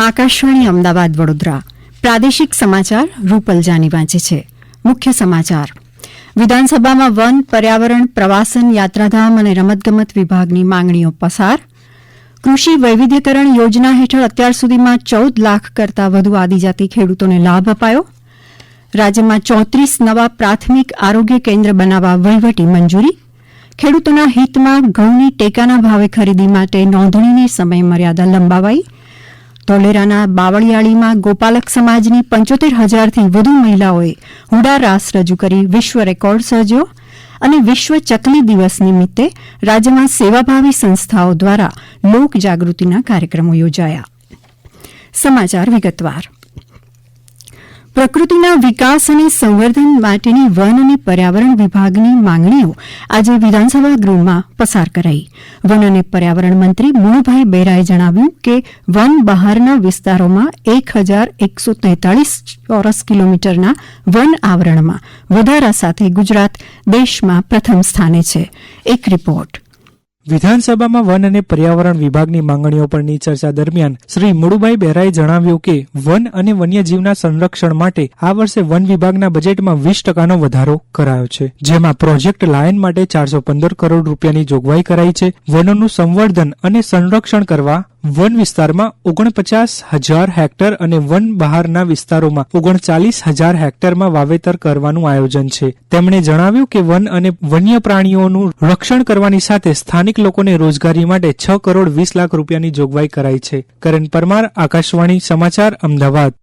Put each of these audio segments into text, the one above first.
આકાશવાણી અમદાવાદ વડોદરા પ્રાદેશિક સમાચાર રૂપલ જાની વાંચે છે. મુખ્ય સમાચાર. વિધાનસભામાં વન, પર્યાવરણ, પ્રવાસન, યાત્રાધામ અને રમતગમત વિભાગની માંગણીઓ પસાર. કૃષિ વૈવિધ્યકરણ યોજના હેઠળ અત્યાર સુધીમાં 14 લાખ કરતાં વધુ આદિજાતિ ખેડૂતોને લાભ અપાયો. રાજ્યમાં 34 નવા પ્રાથમિક આરોગ્ય કેન્દ્ર બનાવવા વહીવટી મંજૂરી. ખેડૂતોના હિતમાં ઘઉંની ટેકાના ભાવે ખરીદી માટે નોંધણીની સમયમર્યાદા લંબાવાઈ. ધોલેરાના બાવળિયાળીમાં ગોપાલક સમાજની 75,000થી વધુ મહિલાઓએ હુડા રાસ રજૂ કરી વિશ્વ રેકોર્ડ સર્જ્યો. અને વિશ્વ ચકલી દિવસ નિમિત્તે રાજ્યમાં સેવાભાવી સંસ્થાઓ દ્વારા લોક જાગૃતિના કાર્યક્રમો યોજાયા. સમાચાર વિગતવાર. પ્રકૃતિના વિકાસ અને સંવર્ધન માટેની વન અને પર્યાવરણ વિભાગની માંગણીઓ આજે વિધાનસભા ગૃહમાં પસાર કરાઈ. વન અને પર્યાવરણ મંત્રી મુળુભાઈ બેરાએ જણાવ્યું કે વન બહારના વિસ્તારોમાં 1,143 ચોરસ કિલોમીટરના વન આવરણમાં વધારા સાથે ગુજરાત દેશમાં પ્રથમ સ્થાને છે. એક રિપોર્ટ. વિધાનસભામાં વન અને પર્યાવરણ વિભાગની માંગણીઓ પરની ચર્ચા દરમિયાન શ્રી મુળુભાઈ બેરાએ જણાવ્યું કે વન અને વન્યજીવના સંરક્ષણ માટે આ વર્ષે વન વિભાગના બજેટમાં 20% વધારો કરાયો છે, જેમાં પ્રોજેક્ટ લાયન માટે 415 કરોડ રૂપિયાની જોગવાઈ કરાઈ છે. વનોનું સંવર્ધન અને સંરક્ષણ કરવા વન વિસ્તારમાં 49,000 હેક્ટર અને વન બહારના વિસ્તારોમાં 39,000 હેક્ટરમાં વાવેતર કરવાનું આયોજન છે. તેમણે જણાવ્યું કે વન અને વન્ય પ્રાણીઓનું રક્ષણ કરવાની સાથે સ્થાનિક લોકોને રોજગારી માટે 6 કરોડ 20 લાખ રૂપિયાની જોગવાઈ કરાઈ છે. કરણ પરમાર, આકાશવાણી સમાચાર, અમદાવાદ.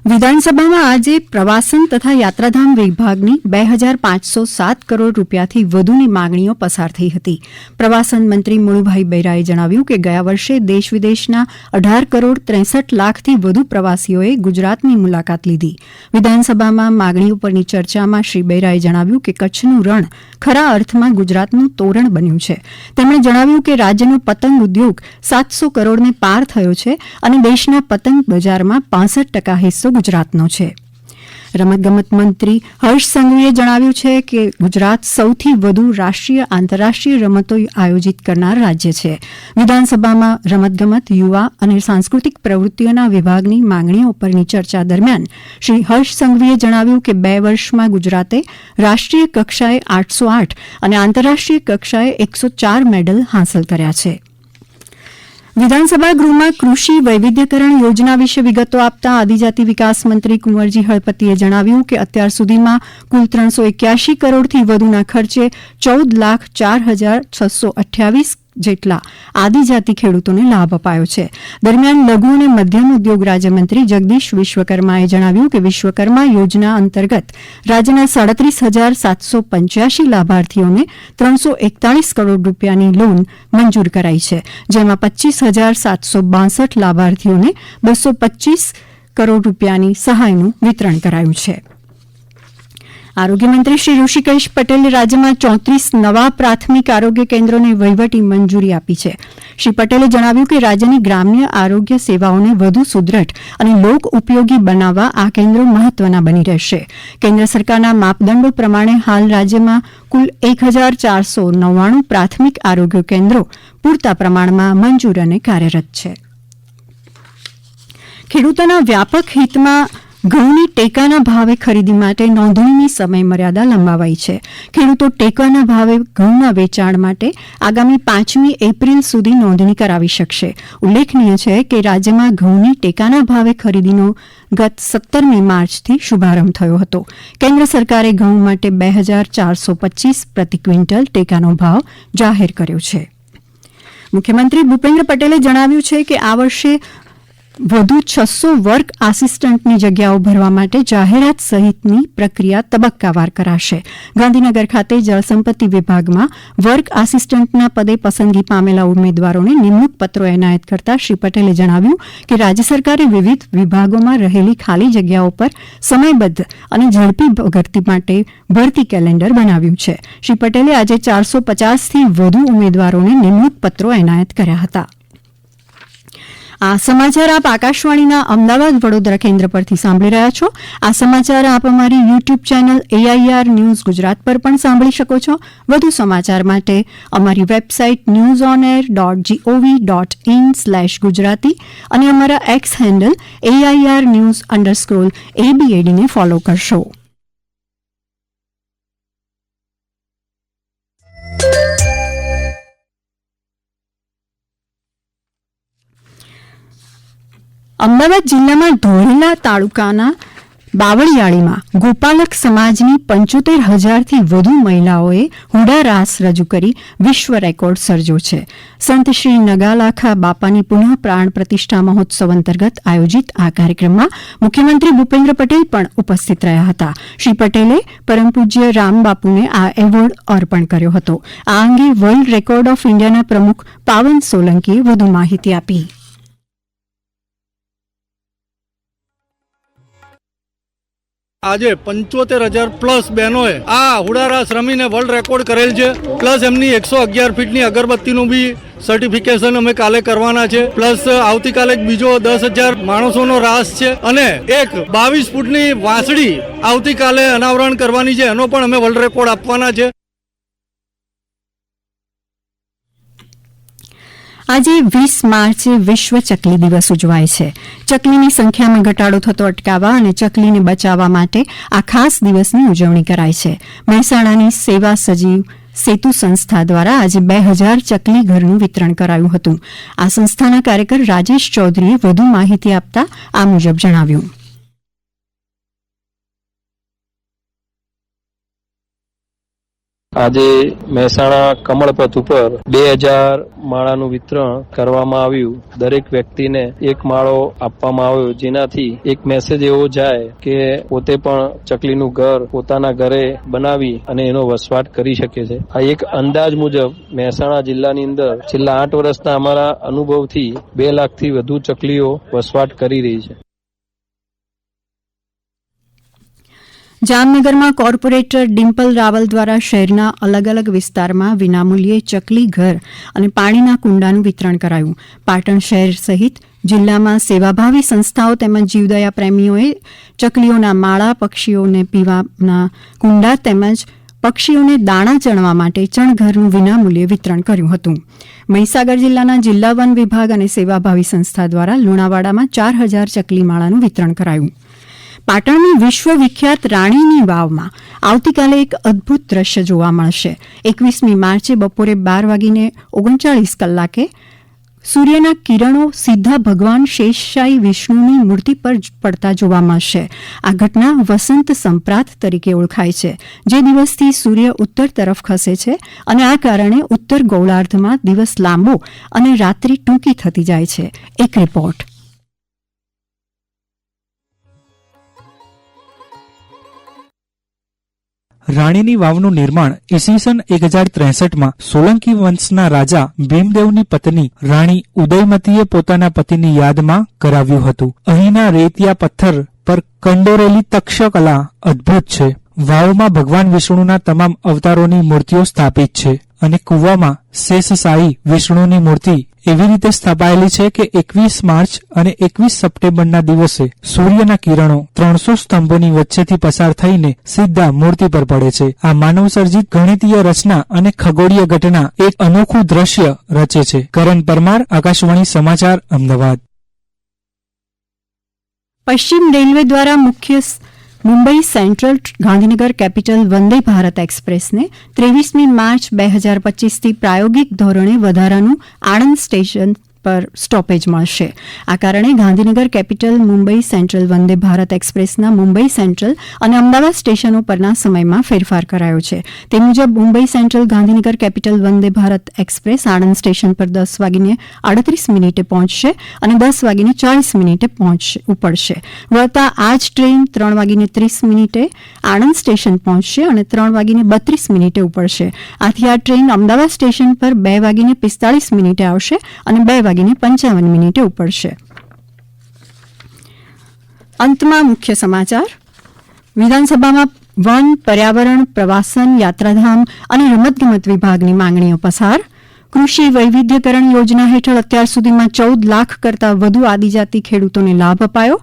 વિધાનસભામાં આજે પ્રવાસન તથા યાત્રાધામ વિભાગની 2,507 કરોડ રૂપિયાથી વધુની માંગણીઓ પસાર થઈ હતી. પ્રવાસન મંત્રી મુળુભાઈ બેરાએ જણાવ્યું કે ગયા વર્ષે દેશ વિદેશના 18 કરોડ 63 લાખથી વધુ પ્રવાસીઓએ ગુજરાતની મુલાકાત લીધી. વિધાનસભામાં માંગણીઓ પરની ચર્ચામાં શ્રી બેરાએ જણાવ્યું કે કચ્છનું રણ ખરા અર્થમાં ગુજરાતનું તોરણ બન્યું છે. તેમણે જણાવ્યું કે રાજ્યનો પતંગ ઉદ્યોગ 700 કરોડને પાર થયો છે અને દેશના પતંગ બજારમાં 65% હિસ્સો ગુજરાતનો છે. રમતગમત મંત્રી હર્ષ સંઘવીએ જણાવ્યું છે કે ગુજરાત સૌથી વધુ રાષ્ટ્રીય આંતરરાષ્ટ્રીય રમતો આયોજિત કરનાર રાજ્ય છે. વિધાનસભામાં રમતગમત, યુવા અને સાંસ્કૃતિક પ્રવૃત્તિઓના વિભાગની માંગણીઓ પરની ચર્ચા દરમિયાન શ્રી હર્ષ સંઘવીએ જણાવ્યું કે 2 વર્ષમાં ગુજરાતે રાષ્ટ્રીય કક્ષાએ 808 અને આંતરરાષ્ટ્રીય કક્ષાએ 104 મેડલ હાંસલ કર્યા છે. વિધાનસભા ગૃહમાં કૃષિ વૈવિધ્યકરણ યોજના વિશે વિગતો આપતા આદિજાતિ વિકાસ મંત્રી કુંવરજી હળપતિએ જણાવ્યું કે અત્યાર સુધીમાં કુલ 381 કરોડથી વધુના ખર્ચે 14,04,628 જેટલા આદિજાતિ ખેડૂતોને લાભ અપાયો છે. દરમિયાન લઘુ અને મધ્યમ ઉદ્યોગ રાજ્યમંત્રી જગદીશ વિશ્વકર્માએ જણાવ્યું કે વિશ્વકર્મા યોજના અંતર્ગત રાજ્યના 37,785 લાભાર્થીઓને 341 કરોડ રૂપિયાની લોન મંજૂર કરાઈ છે, જેમાં 25,762 લાભાર્થીઓને 225 કરોડ રૂપિયાની સહાયનું વિતરણ કરાયું છે. આરોગ્યમંત્રી શ્રી ઋષિકેશ પટેલે રાજ્યમાં 34 નવા પ્રાથમિક આરોગ્ય કેન્દ્રોને વહીવટી મંજૂરી આપી છે. શ્રી પટેલે જણાવ્યું કે રાજ્યની ગ્રામ્ય આરોગ્ય સેવાઓને વધુ સુદ્રઢ અને લોક ઉપયોગી બનાવવા આ કેન્દ્રો મહત્વના બની રહેશે. કેન્દ્ર સરકારના માપદંડો પ્રમાણે હાલ રાજ્યમાં કુલ 1,499 પ્રાથમિક આરોગ્ય કેન્દ્રો પૂરતા પ્રમાણમાં મંજૂર અને કાર્યરત છે. ખેડૂતોના વ્યાપક હિતમાં ઘઉંની ટેકાના ભાવે ખરીદી માટે નોંધણીની સમયમર્યાદા લંબાવાઈ છે. ખેડૂતો ટેકાના ભાવે ઘઉંના વેચાણ માટે આગામી 5મી એપ્રિલ સુધી નોંધણી કરાવી શકશે. ઉલ્લેખનીય છે કે રાજ્યમાં ઘઉંની ટેકાના ભાવે ખરીદીનો ગત 17મી માર્ચથી શુભારંભ થયો હતો. કેન્દ્ર સરકારે ઘઉં માટે 2,425 પ્રતિ ક્વિન્ટલ ટેકાનો ભાવ જાહેર કર્યો છે. મુખ્યમંત્રી ભૂપેન્દ્ર પટેલે જણાવ્યું છે કે આ વર્ષે વધુ 600 વર્ક આસિસ્ટન્ટની જગ્યાઓ ભરવા માટે જાહેરાત સહિતની પ્રક્રિયા તબક્કાવાર કરાશે. ગાંધીનગર ખાતે જળસંપત્તિ વિભાગમાં વર્ક આસિસ્ટન્ટના પદે પસંદગી પામેલા ઉમેદવારોને નિમણૂક પત્રો એનાયત કરતા શ્રી પટેલે જણાવ્યું કે રાજ્ય સરકારે વિવિધ વિભાગોમાં રહેલી ખાલી જગ્યાઓ પર સમયબદ્ધ અને ઝડપી ભરતી માટે ભરતી કેલેન્ડર બનાવ્યું છે. શ્રી પટેલે આજે 450થી વધુ ઉમેદવારોને નિમણૂક પત્રો એનાયત કર્યા હતા. આ સમાચાર આપ આકાશવાણીના અમદાવાદ વડોદરા કેન્દ્ર પરથી સાંભળી રહ્યા છો. આ સમાચાર આપ અમારી YouTube channel AIR news Gujarat પર પણ સાંભળી શકો છો. વધુ સમાચાર માટે અમારી વેબસાઇટ newsonair.gov.in/gujarati અને અમારા એક્સ હેન્ડલ AIR_news_ABAD ને ફોલો કરશો. અમદાવાદ જિલ્લામાં ધોળેલા તાલુકાના બાવળિયાળીમાં ગોપાલક સમાજની 75,000થી વધુ મહિલાઓએ હુડા રાસ રજૂ કરી વિશ્વ રેકોર્ડ સર્જ્યો છે. સંત શ્રી નગાલાખા બાપાની પુનઃ પ્રાણ પ્રતિષ્ઠા મહોત્સવ અંતર્ગત આયોજિત આ કાર્યક્રમમાં મુખ્યમંત્રી ભૂપેન્દ્ર પટેલ પણ ઉપસ્થિત રહ્યા હતા. શ્રી પટેલે પરમ પૂજ્ય રામબાપુને આ એવોર્ડ અર્પણ કર્યો હતો. આ અંગે વર્લ્ડ રેકોર્ડ ઓફ ઇન્ડિયાના પ્રમુખ પાવન સોલંકીએ વધુ માહિતી આપી. આજે 75,000+ બહેનોએ આ હુડારાસ રમીને વર્લ્ડ રેકોર્ડ કરેલ છે. પ્લસ એમની 111 ફીટની અગરબત્તીનું બી સર્ટિફિકેશન અમે કાલે કરવાના છે. પ્લસ આવતીકાલે બીજો 10,000 માણસોનો રાસ છે અને એક 22 ફૂટની વાંસળી આવતીકાલે અનાવરણ કરવાની છે. એનો પણ અમે વર્લ્ડ રેકોર્ડ આપવાના છે. આજે 20 માર્ચે વિશ્વ ચકલી દિવસ ઉજવાય છે. ચકલીની સંખ્યામાં ઘટાડો થતો અટકાવવા અને ચકલીને બચાવવા માટે આ ખાસ દિવસની ઉજવણી કરાય છે. મહેસાણાની સેવા સજીવ સેતુ સંસ્થા દ્વારા આજે 2000 ચકલી ઘરનું વિતરણ કરાયું હતું. આ સંસ્થાના કાર્યકર રાજેશ ચૌધરીએ વધુ માહિતી આપતા આ મુજબ જણાવ્યું. આજે મહેસાણા કમળપથ ઉપર 2000 માળાનું વિતરણ કરવામાં આવ્યું. દરેક વ્યક્તિને એક માળો આપવામાં આવ્યો, જેનાથી એક મેસેજ એવો જાય કે પોતે પણ ચકલીનું ઘર પોતાના ઘરે બનાવી અને એનો વસવાટ કરી શકે છે. આ એક અંદાજ મુજબ મહેસાણા જિલ્લાની અંદર છેલ્લા 8 વર્ષના અમારા અનુભવથી 2 લાખથી વધુ ચકલીઓ વસવાટ કરી રહી છે. જામનગરમાં કોર્પોરેટર ડિમ્પલ રાવલ દ્વારા શહેરના અલગ અલગ વિસ્તારમાં વિનામૂલ્યે ચકલી ઘર અને પાણીના કુંડાનું વિતરણ કરાયું. પાટણ શહેર સહિત જિલ્લામાં સેવાભાવી સંસ્થાઓ તેમજ જીવદયા પ્રેમીઓએ ચકલીઓના માળા, પક્ષીઓને પીવાના કુંડા તેમજ પક્ષીઓને દાણા ચણવા માટે ચણઘરનું વિનામૂલ્યે વિતરણ કર્યું હતું. મહીસાગર જિલ્લાના જિલ્લા વન વિભાગ અને સેવાભાવી સંસ્થા દ્વારા લુણાવાડામાં 4,000 ચકલી માળાનું વિતરણ કરાયું. પાટણની વિશ્વ વિખ્યાત રાણીની વાવમાં આવતીકાલે એક અદભુત દ્રશ્ય જોવા મળશે. 21મી માર્ચે બપોરે 12:39 સૂર્યના કિરણો સીધા ભગવાન શેષશાહી વિષ્ણુની મૂર્તિ પર પડતા જોવા મળશે. આ ઘટના વસંત સંપ્રાત તરીકે ઓળખાય છે, જે દિવસથી સૂર્ય ઉત્તર તરફ ખસે છે અને આ કારણે ઉત્તર ગોળાર્ધમાં દિવસ લાંબો અને રાત્રિ ટૂંકી થતી જાય છે. એક રિપોર્ટ. રાણીની વાવનું નિર્માણ ઈસવીસન 1063માં સોલંકી વંશના રાજા ભીમદેવની પત્ની રાણી ઉદયમતીએ પોતાના પતિની યાદમાં કરાવ્યું હતું. અહીંના રેતિયા પથ્થર પર કંડોરેલી તક્ષકલા અદ્ભુત છે. વાવમાં ભગવાન વિષ્ણુના તમામ અવતારોની મૂર્તિઓ સ્થાપિત છે અને કુવામાં શેષશાહી વિષ્ણુની મૂર્તિ એવી રીતે સ્થાપાયેલી છે કે 21 માર્ચ અને 21 સપ્ટેમ્બરના દિવસે સૂર્યના કિરણો 300 સ્તંભોની વચ્ચેથી પસાર થઈને સીધા મૂર્તિ પર પડે છે. આ માનવસર્જિત ગણિતીય રચના અને ખગોળીય ઘટના એક અનોખું દ્રશ્ય રચે છે. કરણ પરમાર, આકાશવાણી સમાચાર, અમદાવાદ. પશ્ચિમ રેલવે દ્વારા Mumbai central Gandhinagar capital Vande Bharat એક્સપ્રેસને 23મી March 2025થી પ્રાયોગિક ધોરણે વધારાનું આણંદ સ્ટેશન પર સ્ટોપેજ મળશે. આ કારણે Gandhinagar capital Mumbai central Vande Bharat એક્સપ્રેસના Mumbai central અને અમદાવાદ સ્ટેશનો પરના સમયમાં ફેરફાર કરાયો છે. તે મુજબ Mumbai central Gandhinagar capital Vande Bharat express Anand station પર 10:38 પહોંચશે અને 10:40 ઉપડશે. વળતા આ જ ટ્રેન 3:30 આણંદ સ્ટેશન પહોંચશે અને 3:32 ઉપડશે. આથી આ ટ્રેન અમદાવાદ સ્ટેશન પર 2:45 આવશે અને 2:55 ઉપડશે. અંતમાં મુખ્ય સમાચાર. વિધાનસભામાં વન, પર્યાવરણ, પ્રવાસન, યાત્રાધામ અને રમતગમત વિભાગની માંગણીઓ પસાર. કૃષિ વૈવિધ્યકરણ યોજના હેઠળ અત્યાર સુધીમાં 14 લાખ કરતાં વધુ આદિજાતિ ખેડૂતોને લાભ અપાયો.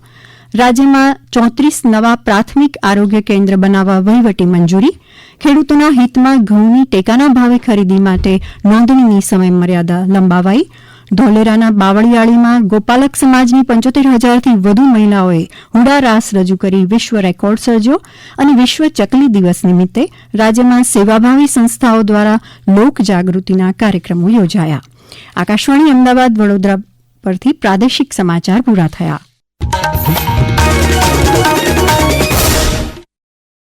રાજ્યમાં 34 નવા પ્રાથમિક આરોગ્ય કેન્દ્ર બનાવવા વહીવટી મંજૂરી. ખેડૂતોના હિતમાં ઘઉંની ટેકાના ભાવે ખરીદી માટે નોંધણીની સમયમર્યાદા લંબાવાઈ. ધોલેરાના બાવળિયાળીમાં ગોપાલક સમાજની 75,000થી વધુ મહિલાઓએ હુડા રાસ રજૂ કરી વિશ્વ રેકોર્ડ સર્જ્યો. અને વિશ્વ ચકલી દિવસ નિમિત્તે રાજ્યમાં સેવાભાવી સંસ્થાઓ દ્વારા લોકજાગૃતિના કાર્યક્રમો યોજાયા. આકાશવાણી અમદાવાદ વડોદરા પરથી પ્રાદેશિક સમાચાર પૂરા થયા.